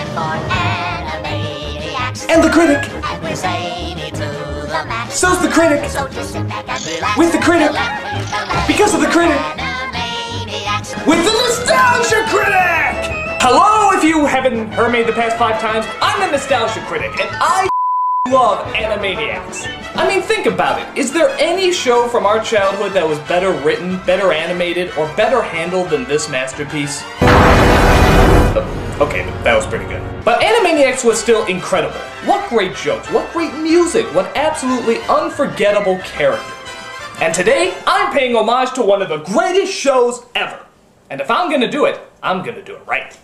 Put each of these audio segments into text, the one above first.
for Animaniacs. And the critic. And we're zany to the max. So's the critic. So just sit back and relax. With the critic. Because of the critic. Animaniacs. With the Nostalgia Critic! Hello, if you haven't heard me the past 5 times, I'm the Nostalgia Critic, and I love Animaniacs. I mean, think about it. Is there any show from our childhood that was better written, better animated, or better handled than this masterpiece? Okay, that was pretty good. But Animaniacs was still incredible. What great jokes, what great music, what absolutely unforgettable characters. And today, I'm paying homage to one of the greatest shows ever. And if I'm gonna do it, I'm gonna do it right.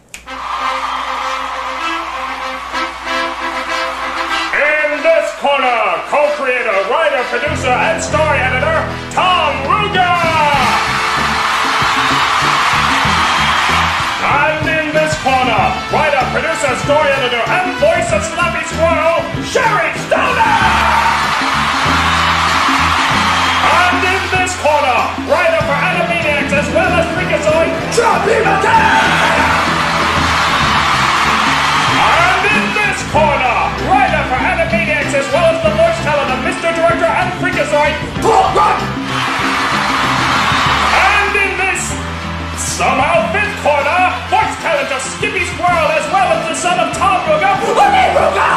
In this corner, co-creator, writer, producer, and story editor, Tom Ruger! And in this corner, writer, producer, story editor, and voice of Slappy Squirrel, Sherry Stoner! And in this corner, writer for Animaniacs as well as Freakazoid, Choppy McCann! And in this corner, writer for Animaniacs as well as the voice talent of Mr. Director and Freakazoid, Paul Rudd! And in this somehow 5th corner, voice talent of Skippy Squirrel as well as the son of Tom Ruger, Lenny Ruger!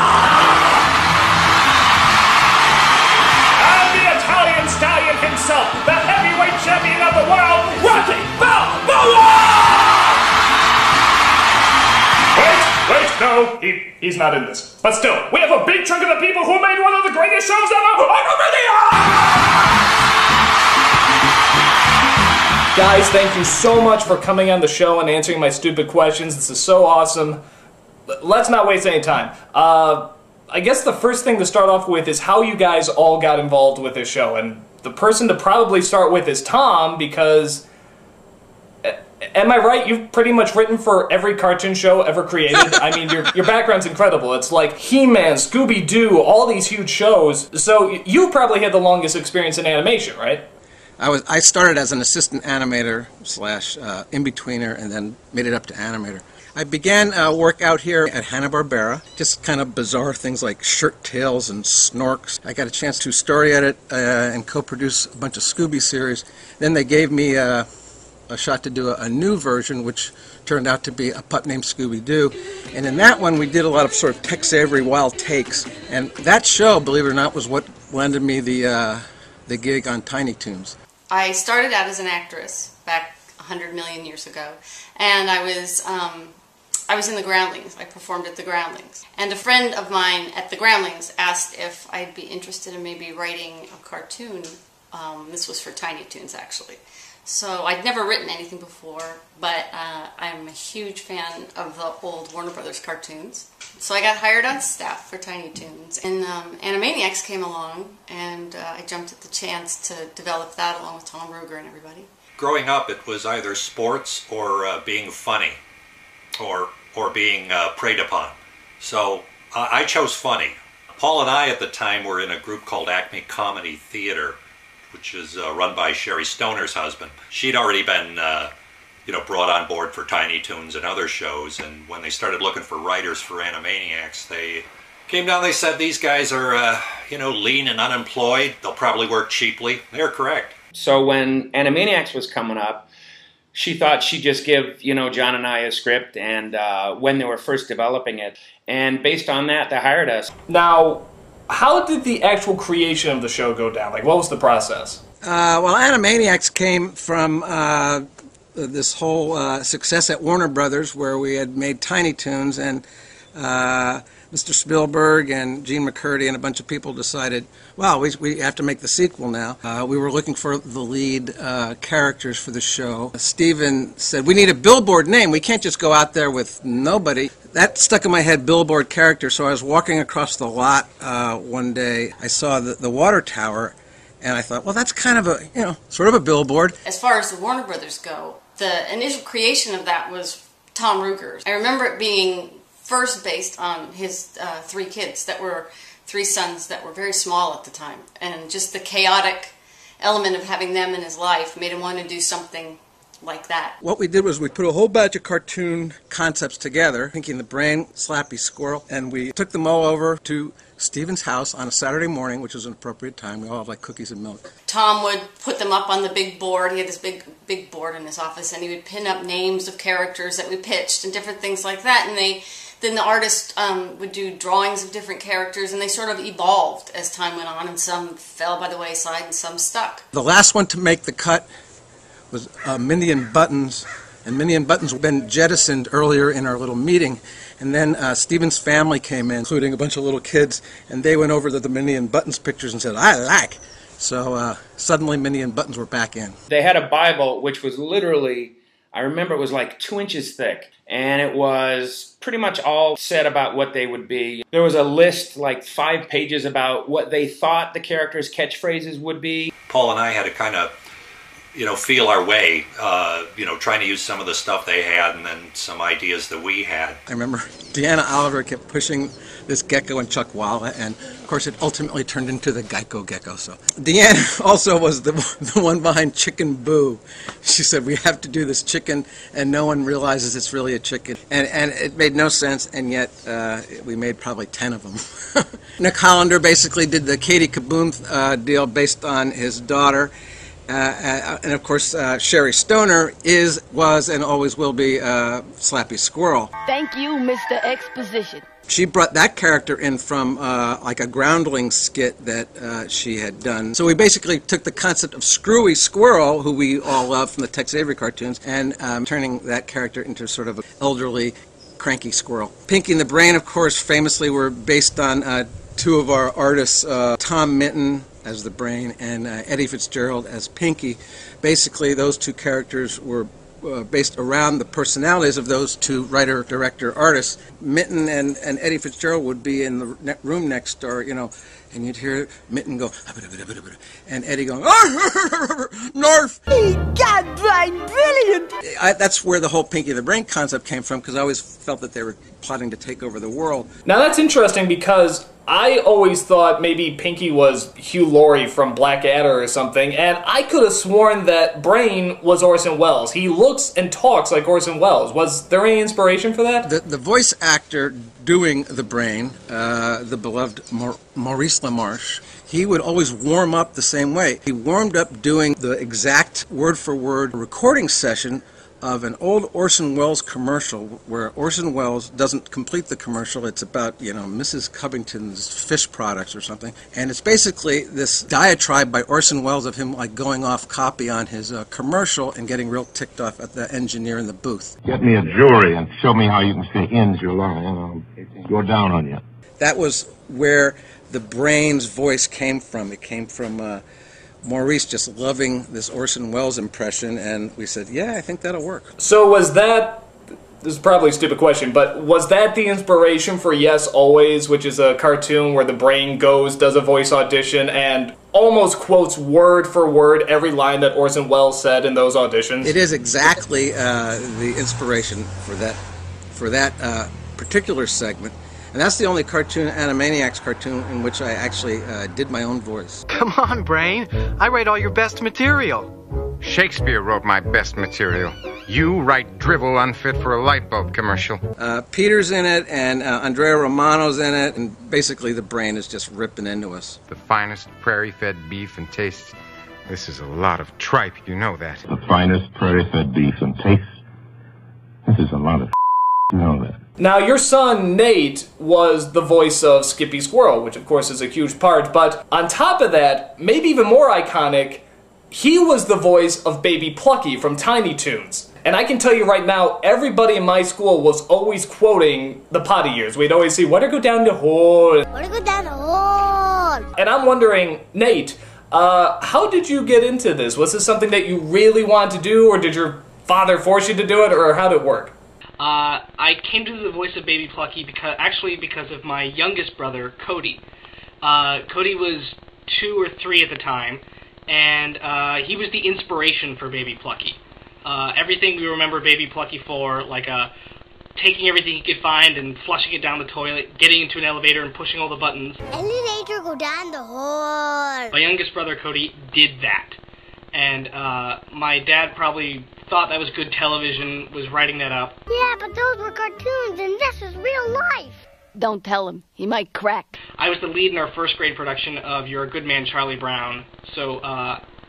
And the Italian stallion himself, the heavyweight champion of the world, Rocky Balboa! Wait, no, he's not in this. But still, we have a big chunk of the people who made one of the greatest shows ever on the video! Guys, thank you so much for coming on the show and answering my stupid questions. This is so awesome. Let's not waste any time. I guess the first thing to start off with is how you guys all got involved with this show. And the person to probably start with is Tom, because... Am I right? You've pretty much written for every cartoon show ever created. I mean, your background's incredible. It's like He-Man, Scooby-Doo, all these huge shows. So you probably had the longest experience in animation, right? I started as an assistant animator slash in-betweener and then made it up to animator. I began work out here at Hanna-Barbera, just kind of bizarre things like Shirt Tails and Snorks. I got a chance to story edit and co-produce a bunch of Scooby series. Then they gave me a shot to do a new version, which turned out to be a pup named Scooby-Doo. And in that one, we did a lot of sort of Tex Avery wild takes. And that show, believe it or not, was what landed me the gig on Tiny Toons. I started out as an actress back 100 million years ago, and I was in the Groundlings. I performed at the Groundlings. And a friend of mine at the Groundlings asked if I'd be interested in maybe writing a cartoon. This was for Tiny Toons, actually. So I'd never written anything before, but I'm a huge fan of the old Warner Brothers cartoons. So I got hired on staff for Tiny Toons, and Animaniacs came along, and I jumped at the chance to develop that along with Tom Ruger and everybody. Growing up, it was either sports or being funny, or being preyed upon. So I chose funny. Paul and I at the time were in a group called Acme Comedy Theater, which is run by Sherry Stoner's husband. She'd already been, brought on board for Tiny Toons and other shows, and when they started looking for writers for Animaniacs, they came down, they said, these guys are, lean and unemployed, they'll probably work cheaply. They're correct. So when Animaniacs was coming up, she thought she'd just give, John and I a script, and when they were first developing it, and based on that, they hired us. Now, how did the actual creation of the show go down? Like, what was the process? Well, Animaniacs came from this whole success at Warner Brothers, where we had made Tiny Toons, and Mr. Spielberg and Gene McCurdy and a bunch of people decided, well, we have to make the sequel now. We were looking for the lead characters for the show. Steven said, we need a billboard name. We can't just go out there with nobody. That stuck in my head, billboard character, so I was walking across the lot one day. I saw the water tower, and I thought, well, that's kind of a, sort of a billboard. As far as the Warner Brothers go, the initial creation of that was Tom Ruger's. I remember it being first based on his 3 kids that were 3 sons that were very small at the time, and just the chaotic element of having them in his life made him want to do something like that. What we did was we put a whole batch of cartoon concepts together, Pinky and the Brain, Slappy Squirrel, and we took them all over to Stephen's house on a Saturday morning, which was an appropriate time. We all have like cookies and milk. Tom would put them up on the big board. He had this big board in his office, and he would pin up names of characters that we pitched and different things like that. And then the artist would do drawings of different characters, and they sort of evolved as time went on, and some fell by the wayside and some stuck. The last one to make the cut was Mindy and Buttons, and Mindy and Buttons had been jettisoned earlier in our little meeting, and then Stephen's family came in, including a bunch of little kids, and they went over to the Mindy and Buttons pictures and said, "I like." So suddenly Mindy and Buttons were back in. They had a Bible which was literally, I remember it was like 2 inches thick, and it was pretty much all said about what they would be. There was a list, like 5 pages, about what they thought the characters' catchphrases would be. Paul and I had to kind of, feel our way, trying to use some of the stuff they had and then some ideas that we had. I remember Deanna Oliver kept pushing this gecko and Chuckwalla, and of course it ultimately turned into the Geico gecko. So Deanna also was the one behind Chicken Boo. She said, we have to do this chicken, and no one realizes it's really a chicken. And it made no sense, and yet we made probably 10 of them. Nick Hollander basically did the Katie Kaboom deal based on his daughter. And of course, Sherry Stoner was, and always will be Slappy Squirrel. Thank you, Mr. Exposition. She brought that character in from like a Groundling skit that she had done. So we basically took the concept of Screwy Squirrel, who we all love from the Tex Avery cartoons, and turning that character into sort of an elderly, cranky squirrel. Pinky and the Brain, of course, famously were based on 2 of our artists, Tom Minton as the Brain and Eddie Fitzgerald as Pinky. Basically, those 2 characters were based around the personalities of those 2 writer, director, artists. Minton and Eddie Fitzgerald would be in the room next door, and you'd hear Minton go, and Eddie going, North! God, Brian, brilliant! That's where the whole Pinky the Brain concept came from, because I always felt that they were plotting to take over the world. Now that's interesting, because I always thought maybe Pinky was Hugh Laurie from Blackadder or something, and I could have sworn that Brain was Orson Welles. He looks and talks like Orson Welles. Was there any inspiration for that? The voice actor doing the Brain, the beloved Maurice LaMarche, he would always warm up the same way. He warmed up doing the exact word-for-word recording session of an old Orson Welles commercial where Orson Welles doesn't complete the commercial. It's about, Mrs. Covington's fish products or something. And it's basically this diatribe by Orson Welles of him like going off copy on his commercial and getting real ticked off at the engineer in the booth. Get me a jury and show me how you can say ends your line, and I'll go down on you. That was where the Brain's voice came from. It came from Maurice just loving this Orson Welles impression, and we said, yeah, I think that'll work. So was that, this is probably a stupid question, but was that the inspiration for Yes Always, which is a cartoon where the Brain does a voice audition, and almost quotes word for word every line that Orson Welles said in those auditions? It is exactly the inspiration for that particular segment. And that's the only cartoon, Animaniacs cartoon, in which I actually did my own voice. Come on, Brain. I write all your best material. Shakespeare wrote my best material. You write drivel unfit for a light bulb commercial. Peter's in it, and Andrea Romano's in it, and basically the Brain is just ripping into us. The finest prairie-fed beef and taste. This is a lot of tripe, you know that. The finest prairie-fed beef and taste. This is a lot of you know that. Now, your son, Nate, was the voice of Skippy Squirrel, which of course is a huge part, but on top of that, maybe even more iconic, he was the voice of Baby Plucky from Tiny Toons. And I can tell you right now, everybody in my school was always quoting the potty years. We'd always see, "Wanna go down the hole?" Wanna go down the hall? And I'm wondering, Nate, how did you get into this? Was this something that you really wanted to do, or did your father force you to do it, or how did it work? I came to the voice of Baby Plucky because of my youngest brother, Cody. Cody was 2 or 3 at the time, and he was the inspiration for Baby Plucky. Everything we remember Baby Plucky for, like taking everything he could find and flushing it down the toilet, getting into an elevator and pushing all the buttons. Elevator go down the hall. My youngest brother, Cody, did that. And my dad probably thought that was good television, was writing that up. Yeah, but those were cartoons and this is real life. Don't tell him. He might crack. I was the lead in our first grade production of You're a Good Man, Charlie Brown. So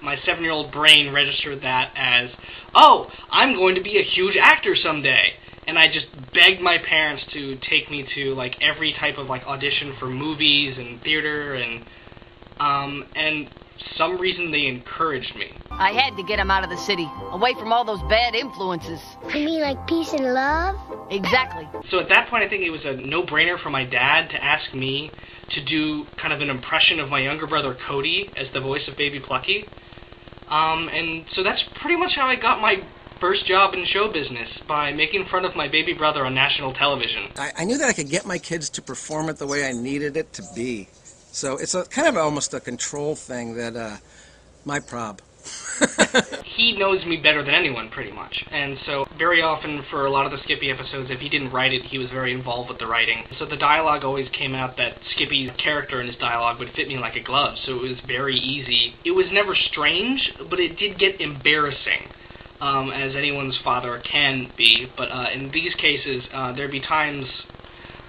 my 7-year-old brain registered that as, oh, I'm going to be a huge actor someday. And I just begged my parents to take me to like every type of like audition for movies and theater, and some reason they encouraged me. I had to get him out of the city, away from all those bad influences. You mean like peace and love? Exactly. So at that point, I think it was a no-brainer for my dad to ask me to do kind of an impression of my younger brother Cody as the voice of Baby Plucky. And so that's pretty much how I got my first job in show business, by making fun of my baby brother on national television. I knew that I could get my kids to perform it the way I needed it to be. So it's a kind of almost a control thing that my prob. He knows me better than anyone, pretty much. And so very often for a lot of the Skippy episodes, if he didn't write it, he was very involved with the writing. So the dialogue always came out that Skippy's character in his dialogue would fit me like a glove, so it was very easy. It was never strange, but it did get embarrassing, as anyone's father can be. But in these cases, there'd be times,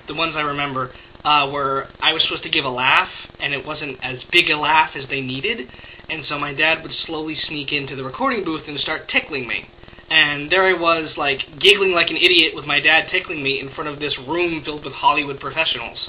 the ones I remember, where I was supposed to give a laugh, and it wasn't as big a laugh as they needed, and so my dad would slowly sneak into the recording booth and start tickling me. And there I was, like, giggling like an idiot with my dad tickling me in front of this room filled with Hollywood professionals.